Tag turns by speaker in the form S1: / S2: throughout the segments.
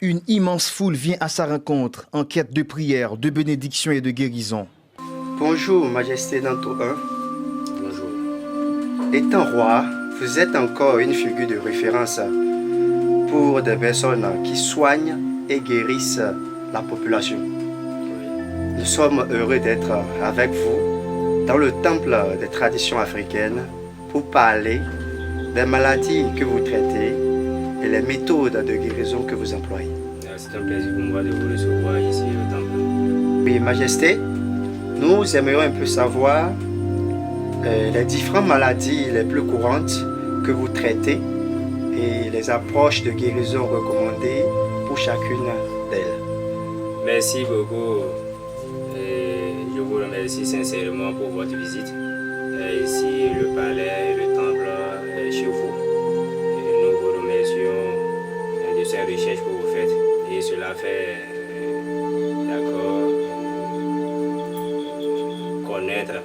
S1: Une immense foule vient à sa rencontre, en quête de prière, de bénédiction et de guérison.
S2: Bonjour, Majesté d'Anto 1.
S3: Bonjour.
S2: Étant roi, vous êtes encore une figure de référence pour des personnes qui soignent et guérissent la population. Nous sommes heureux d'être avec vous dans le temple des traditions africaines pour parler des maladies que vous traitez et les méthodes de guérison que vous employez.
S3: C'est un plaisir pour moi de vous recevoir ici au temple.
S2: Oui, Majesté, nous aimerions un peu savoir les différentes maladies les plus courantes que vous traitez et les approches de guérison recommandées pour chacune d'elles.
S3: Merci beaucoup. Et je vous remercie sincèrement pour votre visite. Ici, le palais, le temple chez vous. Et nous vous remercions de ces recherches que vous faites. Et cela fait, connaître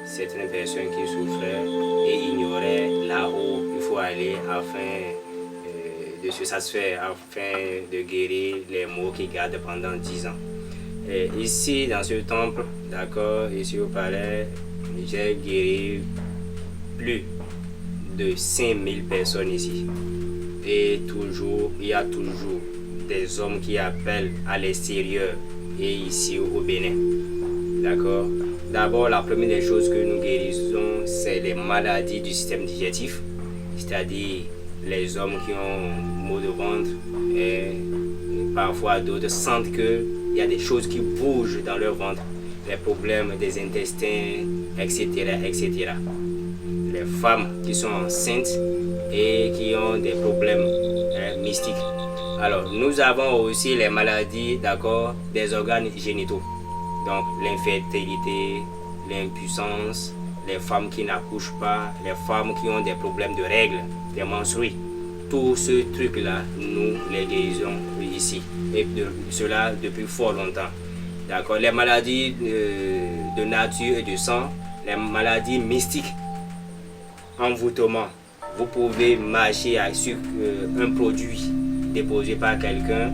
S3: certaines personnes qui souffraient et ignoraient là où il faut aller afin de se satisfaire, afin de guérir les maux qu'ils gardent pendant 10 ans. Et ici, dans ce temple, ici au palais, j'ai guéri plus de 5000 personnes ici. Et toujours, il y a toujours des hommes qui appellent à l'extérieur et ici au Bénin. D'accord? D'abord, la première des choses que nous guérissons, c'est les maladies du système digestif, c'est-à-dire les hommes qui ont maux de ventre et parfois d'autres sentent qu'il y a des choses qui bougent dans leur ventre, les problèmes des intestins, etc., etc. Les femmes qui sont enceintes et qui ont des problèmes mystiques. Alors, nous avons aussi les maladies, des organes génitaux. Donc, l'infertilité, l'impuissance, les femmes qui n'accouchent pas, les femmes qui ont des problèmes de règles, des menstrues. Tout ce truc-là, nous les guérissons ici. Et cela depuis fort longtemps. D'accord. Les maladies de nature et de sang, les maladies mystiques, envoûtement. Vous pouvez marcher sur un produit déposé par quelqu'un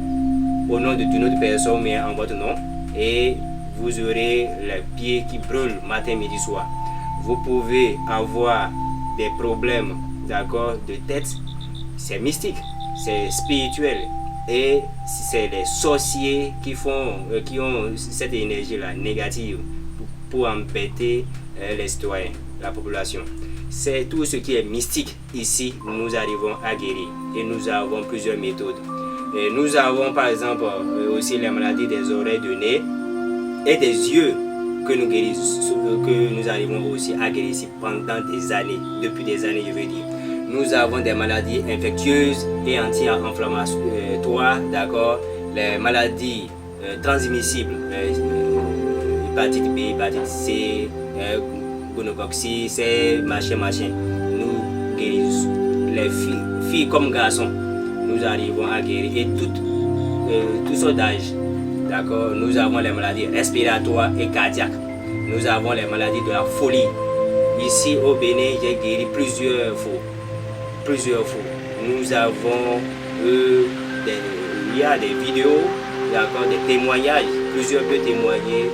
S3: au nom d'une autre personne, mais en votre nom. Et vous aurez les pieds qui brûlent matin, midi, soir. Vous pouvez avoir des problèmes de tête. C'est mystique, c'est spirituel. Et c'est les sorciers qui ont cette énergie-là négative pour embêter les citoyens, la population. C'est tout ce qui est mystique ici, nous arrivons à guérir. Et nous avons plusieurs méthodes. Et nous avons par exemple aussi les maladies des oreilles, de nez et des yeux que nous guérissons, que nous arrivons aussi à guérir ici pendant des années, depuis des années je veux dire. Nous avons des maladies infectieuses et anti-inflammatoires, les maladies transmissibles, hépatite B, hépatite C, gonocoque, c'est machin. Nous guérissons. Les filles comme garçons, nous arrivons à guérir et toutes sortes d'âges. Nous avons les maladies respiratoires et cardiaques. Nous avons les maladies de la folie. Ici au Bénin, j'ai guéri plusieurs fois. Nous avons il y a des vidéos, des témoignages. Plusieurs peuvent témoigner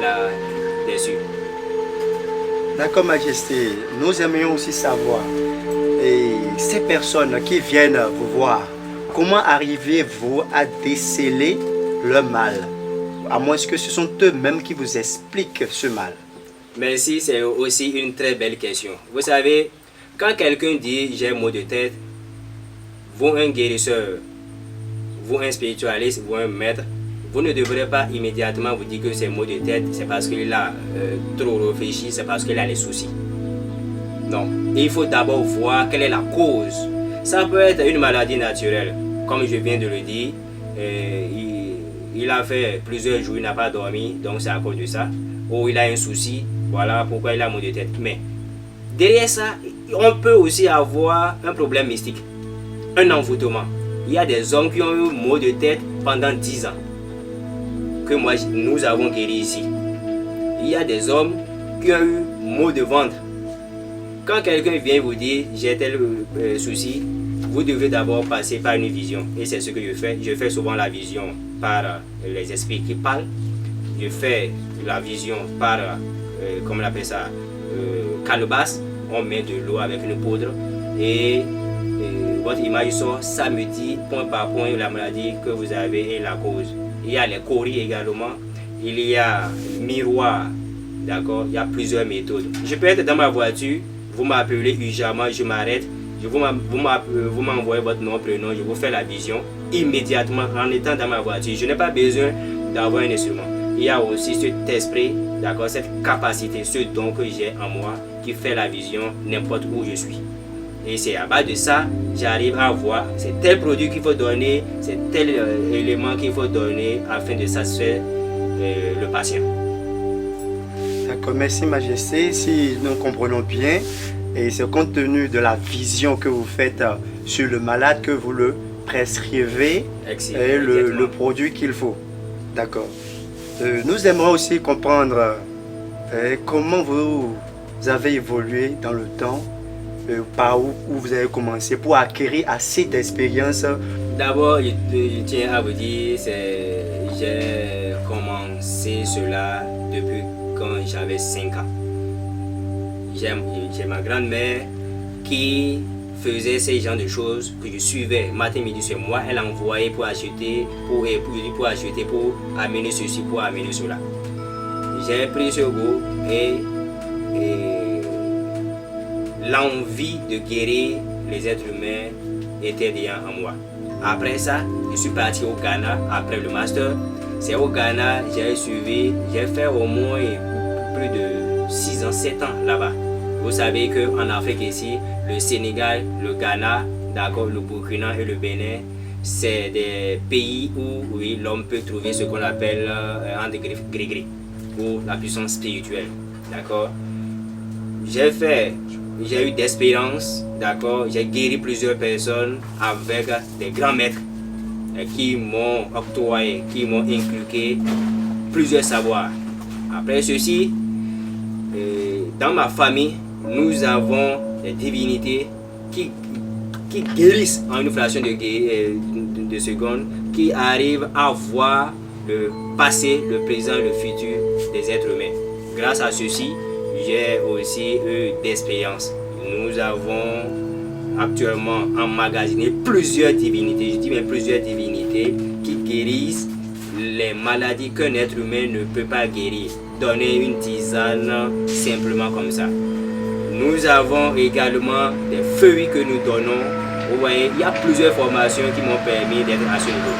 S3: là-dessus.
S2: D'accord, Majesté. Nous aimerions aussi savoir, ces personnes qui viennent vous voir, comment arrivez-vous à déceler le mal? À moins que ce sont eux-mêmes qui vous expliquent ce mal.
S3: Merci, c'est aussi une très belle question. Vous savez, quand quelqu'un dit j'ai maux de tête, vous un guérisseur, vous un spiritualiste, vous un maître, vous ne devrez pas immédiatement vous dire que c'est maux de tête, c'est parce qu'il a trop réfléchi, c'est parce qu'il a des soucis. Non, il faut d'abord voir quelle est la cause. Ça peut être une maladie naturelle, comme je viens de le dire. Il a fait plusieurs jours, il n'a pas dormi, donc c'est à cause de ça. Ou il a un souci, voilà pourquoi il a maux de tête. Mais derrière ça, on peut aussi avoir un problème mystique, un envoûtement. Il y a des hommes qui ont eu maux de tête pendant 10 ans, que nous avons guéri ici. il y a des hommes qui ont eu maux de ventre. Quand quelqu'un vient vous dire j'ai tel souci, vous devez d'abord passer par une vision. Et c'est ce que je fais. Je fais souvent la vision par les esprits qui parlent. Je fais la vision par, comment on appelle ça, calebasse. On met de l'eau avec une poudre et votre image sort. Ça me dit point par point la maladie que vous avez et la cause. Il y a les coris également. Il y a le miroir. D'accord? Il y a plusieurs méthodes. Je peux être dans ma voiture. Vous m'appelez urgemment, je m'arrête. Vous m'envoyez votre nom, prénom, je vous fais la vision immédiatement en étant dans ma voiture. Je n'ai pas besoin d'avoir un instrument. Il y a aussi cet esprit, d'accord, cette capacité, ce don que j'ai en moi qui fait la vision n'importe où je suis. Et c'est à base de ça, j'arrive à voir c'est tel produit qu'il faut donner, c'est tel élément qu'il faut donner afin de satisfaire le patient.
S2: D'accord, merci Majesté. Si nous comprenons bien, et c'est compte tenu de la vision que vous faites sur le malade que vous le prescrivez et le produit qu'il faut. D'accord. Nous aimerions aussi comprendre comment vous avez évolué dans le temps, par où vous avez commencé pour acquérir assez d'expérience.
S3: D'abord, je tiens à vous dire, j'ai commencé cela depuis quand j'avais 5 ans. J'ai ma grand-mère qui faisait ces genres de choses que je suivais matin, midi, c'est moi. Elle envoyait pour acheter, pour amener ceci, pour amener cela. J'ai pris ce goût et l'envie de guérir les êtres humains était déjà en moi. Après ça, je suis parti au Ghana après le master. C'est au Ghana, j'ai fait au moins plus de 6 ans, 7 ans là-bas. Vous savez qu'en Afrique ici, le Sénégal, le Ghana, d'accord, le Burkina et le Bénin, c'est des pays où oui, l'homme peut trouver ce qu'on appelle entre gris-gris, ou la puissance spirituelle. D'accord. J'ai eu d'expérience, d'accord, j'ai guéri plusieurs personnes avec des grands maîtres qui m'ont octroyé, qui m'ont inculqué plusieurs savoirs. Après ceci, dans ma famille, nous avons des divinités qui guérissent en une fraction de seconde, qui arrivent à voir le passé, le présent, le futur des êtres humains. Grâce à ceci, j'ai aussi eu d'expérience. Nous avons actuellement emmagasiné plusieurs divinités, je dis bien plusieurs divinités qui guérissent les maladies qu'un être humain ne peut pas guérir. Donner une tisane simplement comme ça. Nous avons également des feuilles que nous donnons. Vous voyez, il y a plusieurs formations qui m'ont permis d'être à ce niveau.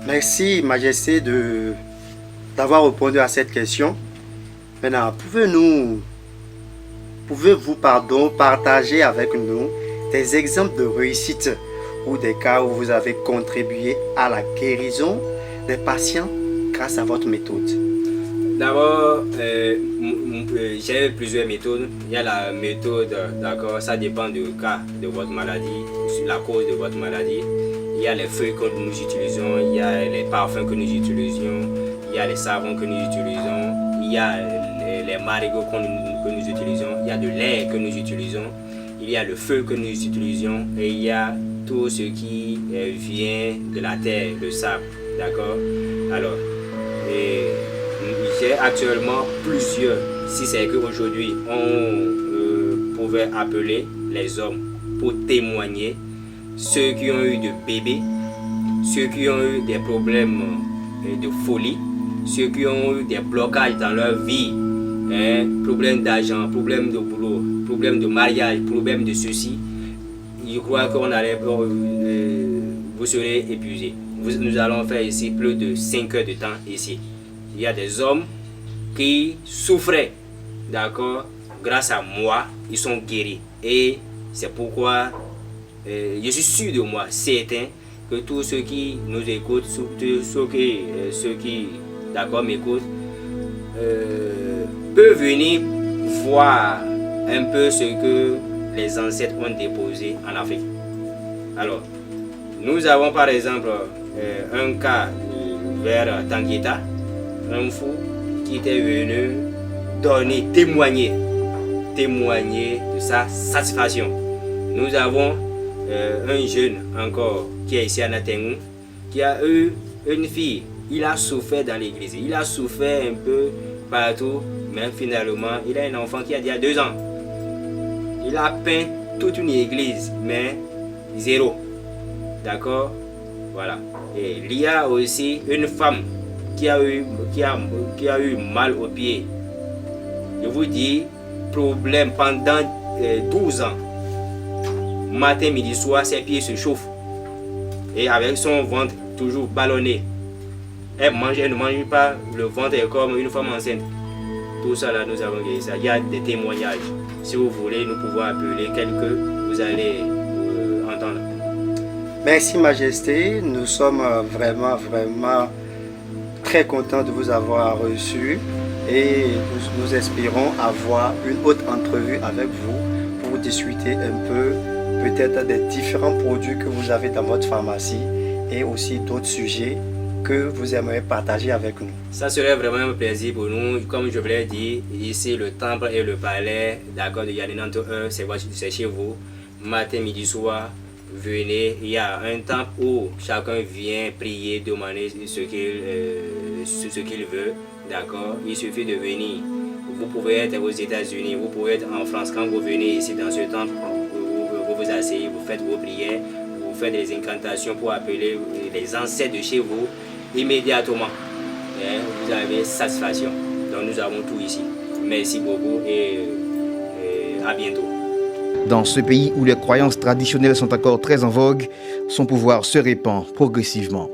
S2: Merci Majesté d'avoir répondu à cette question. Maintenant, pouvez-vous partager avec nous des exemples de réussite ou des cas où vous avez contribué à la guérison des patients grâce à votre méthode?
S3: D'abord, j'ai plusieurs méthodes. Il y a la méthode, d'accord, ça dépend du cas de votre maladie, la cause de votre maladie. Il y a les feuilles que nous utilisons, il y a les parfums que nous utilisons, il y a les savons que nous utilisons, il y a les marigots que nous utilisons, il y a de l'air que nous utilisons, il y a le feu que nous utilisons et il y a tout ce qui vient de la terre, le sable, d'accord. Alors, j'ai actuellement plusieurs, si c'est qu'aujourd'hui on pouvait appeler les hommes pour témoigner, ceux qui ont eu de bébés, ceux qui ont eu des problèmes de folie, ceux qui ont eu des blocages dans leur vie, problèmes d'argent, problèmes de boulot, problèmes de mariage, problèmes de ceci, je crois qu'on allait, vous serez épuisés. Nous allons faire ici plus de 5 heures de temps ici. Il y a des hommes qui souffraient, d'accord, grâce à moi, ils sont guéris. Et c'est pourquoi je suis sûr de moi, certain, que tous ceux qui nous écoutent, ceux qui d'accord, m'écoutent, peuvent venir voir un peu ce que les ancêtres ont déposé en Afrique. Alors, nous avons par exemple un cas vers Tanguita. un fou qui était venu témoigner de sa satisfaction. Nous avons un jeune encore qui est ici à Natengou, qui a eu une fille. Il a souffert dans l'église, il a souffert un peu partout, mais finalement, il a un enfant qui a déjà 2 ans. Il a peint toute une église, mais zéro. D'accord? Voilà. Et il y a aussi une femme qui a eu mal au pied. Je vous dis, problème pendant 12 ans. Matin, midi, soir, ses pieds se chauffent. Et avec son ventre toujours ballonné. Elle ne mange pas, le ventre est comme une femme enceinte. Tout ça là, nous avons gagné ça. Il y a des témoignages. Si vous voulez, nous pouvons appeler quelques, vous allez entendre.
S2: Merci Majesté, nous sommes vraiment très contents de vous avoir reçu et nous espérons avoir une autre entrevue avec vous pour discuter un peu peut-être des différents produits que vous avez dans votre pharmacie et aussi d'autres sujets que vous aimeriez partager avec nous.
S3: Ça serait vraiment un plaisir pour nous. Comme je vous l'ai dit, ici le temple et le palais d'accord de Yaninanto 1, c'est chez vous. Matin, midi, soir, venez. Il y a un temple où chacun vient prier, demander ce qu'il veut. D'accord? Il suffit de venir. Vous pouvez être aux États-Unis, vous pouvez être en France. Quand vous venez ici dans ce temple, vous vous asseyez, vous faites vos prières, vous faites des incantations pour appeler les ancêtres de chez vous immédiatement. Et vous avez satisfaction. Donc nous avons tout ici. Merci beaucoup et à bientôt.
S1: Dans ce pays où les croyances traditionnelles sont encore très en vogue, son pouvoir se répand progressivement.